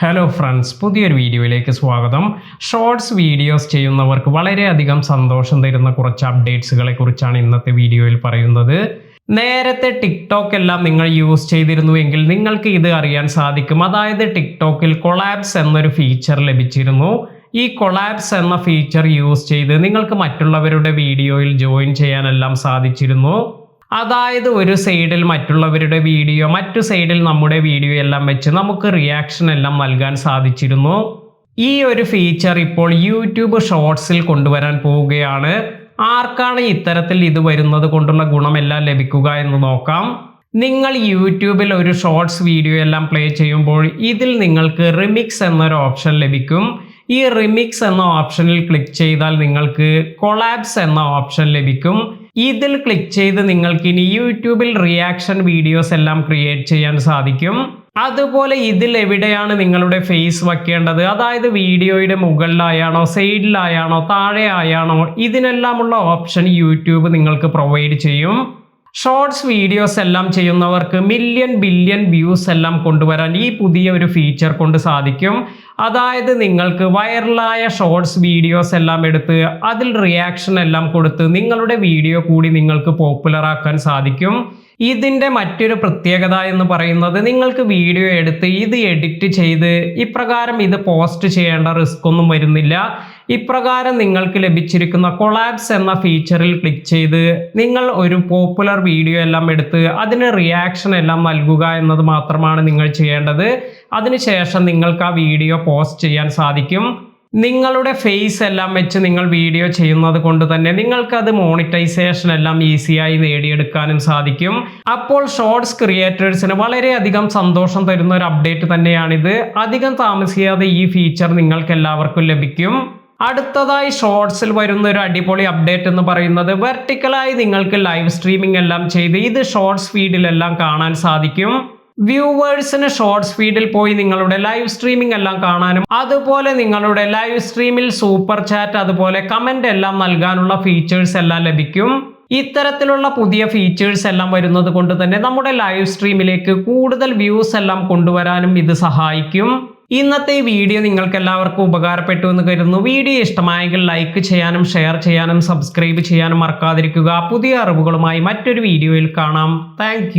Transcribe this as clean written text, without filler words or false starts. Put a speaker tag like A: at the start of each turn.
A: Hello friends, പുതിയൊരു വീഡിയോയിലേക്ക് സ്വാഗതം. ഷോർട്സ് വീഡിയോസ് ചെയ്യുന്നവർക്ക് വളരെയധികം സന്തോഷം തരുന്ന കുറച്ച് അപ്ഡേറ്റ്സുകളെ കുറിച്ചാണ് ഇന്നത്തെ വീഡിയോയിൽ പറയുന്നത്. നേരത്തെ ടിക്ടോക്ക് എല്ലാം നിങ്ങൾ യൂസ് ചെയ്തിരുന്നുവെങ്കിൽ നിങ്ങൾക്ക് ഇത് അറിയാൻ സാധിക്കും. അതായത് ടിക്ടോക്കിൽ കൊളാബ്സ് എന്നൊരു ഫീച്ചർ ലഭിച്ചിരുന്നു. ഈ കൊളാബ്സ് എന്ന ഫീച്ചർ യൂസ് ചെയ്ത് നിങ്ങൾക്ക് മറ്റുള്ളവരുടെ വീഡിയോയിൽ ജോയിൻ ചെയ്യാനെല്ലാം സാധിച്ചിരുന്നു. അതായത് ഒരു സൈഡിൽ മറ്റുള്ളവരുടെ വീഡിയോ, മറ്റു സൈഡിൽ നമ്മുടെ വീഡിയോ എല്ലാം വെച്ച് നമുക്ക് റിയാക്ഷൻ എല്ലാം നൽകാൻ സാധിച്ചിരുന്നു. ഈ ഒരു ഫീച്ചർ ഇപ്പോൾ യൂട്യൂബ് ഷോർട്സിൽ കൊണ്ടുവരാൻ പോവുകയാണ്. ആർക്കാണ് ഇത്തരത്തിൽ ഇത് വരുന്നത് കൊണ്ടുള്ള ഗുണമെല്ലാം ലഭിക്കുക എന്ന് നോക്കാം. നിങ്ങൾ യൂട്യൂബിൽ ഒരു ഷോർട്സ് വീഡിയോ എല്ലാം പ്ലേ ചെയ്യുമ്പോൾ ഇതിൽ നിങ്ങൾക്ക് റിമിക്സ് എന്നൊരു ഓപ്ഷൻ ലഭിക്കും. ഈ റിമിക്സ് എന്ന ഓപ്ഷനിൽ ക്ലിക്ക് ചെയ്താൽ നിങ്ങൾക്ക് കൊളാബ്സ് എന്ന ഓപ്ഷൻ ലഭിക്കും. ഇതിൽ ക്ലിക്ക് ചെയ്ത് നിങ്ങൾക്ക് ഇനി യൂട്യൂബിൽ റിയാക്ഷൻ വീഡിയോസ് എല്ലാം ക്രിയേറ്റ് ചെയ്യാൻ സാധിക്കും. അതുപോലെ ഇതിൽ എവിടെയാണ് നിങ്ങളുടെ ഫേസ് വയ്ക്കേണ്ടത്, അതായത് വീഡിയോയുടെ മുകളിലായാണോ, സൈഡിലായാണോ, താഴെ ആയാണോ, ഇതിനെല്ലാമുള്ള ഓപ്ഷൻ യൂട്യൂബ് നിങ്ങൾക്ക് പ്രൊവൈഡ് ചെയ്യും. ഷോർട്സ് വീഡിയോസ് എല്ലാം ചെയ്യുന്നവർക്ക് മില്യൺ ബില്യൺ വ്യൂസ് എല്ലാം കൊണ്ടുവരാൻ ഈ പുതിയ ഒരു ഫീച്ചർ കൊണ്ട് സാധിക്കും. അതായത് നിങ്ങൾക്ക് വൈറലായ ഷോർട്സ് വീഡിയോസ് എല്ലാം എടുത്ത് അതിൽ റിയാക്ഷൻ എല്ലാം കൊടുത്ത് നിങ്ങളുടെ വീഡിയോ കൂടി നിങ്ങൾക്ക് പോപ്പുലർ ആക്കാൻ സാധിക്കും. ഇതിൻ്റെ മറ്റൊരു പ്രത്യേകത എന്ന് പറയുന്നത്, നിങ്ങൾക്ക് വീഡിയോ എടുത്ത് ഇത് എഡിറ്റ് ചെയ്ത് ഇപ്രകാരം ഇത് പോസ്റ്റ് ചെയ്യേണ്ട റിസ്ക് ഒന്നും വരുന്നില്ല. ഇപ്രകാരം നിങ്ങൾക്ക് ലഭിച്ചിരിക്കുന്ന കൊളാബ്സ് എന്ന ഫീച്ചറിൽ ക്ലിക്ക് ചെയ്ത് നിങ്ങൾ ഒരു പോപ്പുലർ വീഡിയോ എല്ലാം എടുത്ത് അതിന് റിയാക്ഷൻ എല്ലാം നൽകുക എന്നത് മാത്രമാണ് നിങ്ങൾ ചെയ്യേണ്ടത്. അതിനുശേഷം നിങ്ങൾക്ക് ആ വീഡിയോ പോസ്റ്റ് ചെയ്യാൻ സാധിക്കും. നിങ്ങളുടെ ഫേസ് എല്ലാം വെച്ച് നിങ്ങൾ വീഡിയോ ചെയ്യുന്നത് കൊണ്ട് തന്നെ നിങ്ങൾക്കത് മോണിറ്റൈസേഷൻ എല്ലാം ഈസിയായി നേടിയെടുക്കാനും സാധിക്കും. അപ്പോൾ ഷോർട്സ് ക്രിയേറ്റേഴ്സിന് വളരെയധികം സന്തോഷം തരുന്ന ഒരു അപ്ഡേറ്റ് തന്നെയാണിത്. അധികം താമസിയാതെ ഈ ഫീച്ചർ നിങ്ങൾക്ക് എല്ലാവർക്കും ലഭിക്കും. അടുത്തതായി ഷോർട്സിൽ വരുന്ന ഒരു അടിപൊളി അപ്ഡേറ്റ് എന്ന് പറയുന്നത്, വെർട്ടിക്കലായി നിങ്ങൾക്ക് ലൈവ് സ്ട്രീമിംഗ് എല്ലാം ചെയ്ത് ഇത് ഷോർട്സ് ഫീഡിലെല്ലാം കാണാൻ സാധിക്കും. വ്യൂവേഴ്സിന് ഷോർട്സ് ഫീഡിൽ പോയി നിങ്ങളുടെ ലൈവ് സ്ട്രീമിംഗ് എല്ലാം കാണാനും അതുപോലെ നിങ്ങളുടെ ലൈവ് സ്ട്രീമിൽ സൂപ്പർ ചാറ്റ് അതുപോലെ കമന്റ് എല്ലാം നൽകാനുള്ള ഫീച്ചേഴ്സ് എല്ലാം ലഭിക്കും. ഇത്തരത്തിലുള്ള പുതിയ ഫീച്ചേഴ്സ് എല്ലാം വരുന്നത് കൊണ്ട് തന്നെ നമ്മുടെ ലൈവ് സ്ട്രീമിലേക്ക് കൂടുതൽ വ്യൂസ് എല്ലാം കൊണ്ടുവരാനും ഇത് സഹായിക്കും. ഇന്നത്തെ ഈ വീഡിയോ നിങ്ങൾക്ക് എല്ലാവർക്കും ഉപകാരപ്പെട്ടു എന്ന് കരുതുന്നു. വീഡിയോ ഇഷ്ടമായെങ്കിൽ ലൈക്ക് ചെയ്യാനും ഷെയർ ചെയ്യാനും സബ്സ്ക്രൈബ് ചെയ്യാനും മറക്കാതിരിക്കുക. പുതിയ അറിവുകളുമായി മറ്റൊരു വീഡിയോയിൽ കാണാം. താങ്ക്